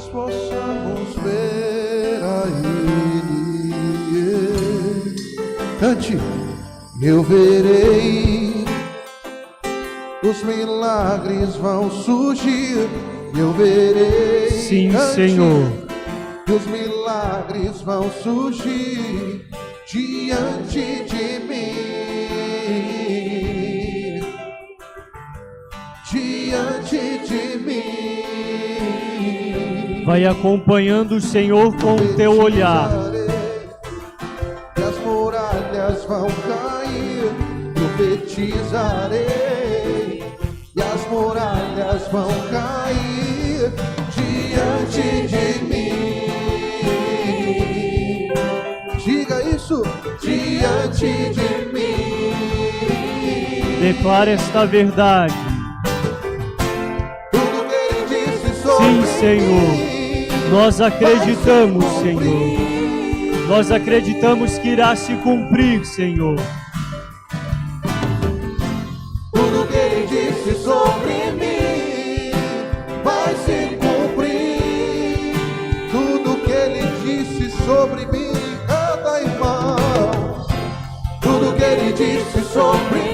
nós possamos ver a Ele. Cante, eu verei, os milagres vão surgir, eu verei. Sim, cante, Senhor. os milagres vão surgir diante de mim, diante de mim. Vai acompanhando o Senhor com o teu olhar. E as muralhas vão cair, profetizarei. E as muralhas vão cair diante de mim. Diga isso, diante de mim. Declara esta verdade. Tudo que Ele disse sobre Sim, Senhor. mim Nós acreditamos, vai se Senhor. cumprir. Nós acreditamos que irá se cumprir, Senhor. Tudo que Ele disse sobre mim vai se cumprir. Tudo que Ele disse sobre mim, canta, irmão. Tudo que Ele disse sobre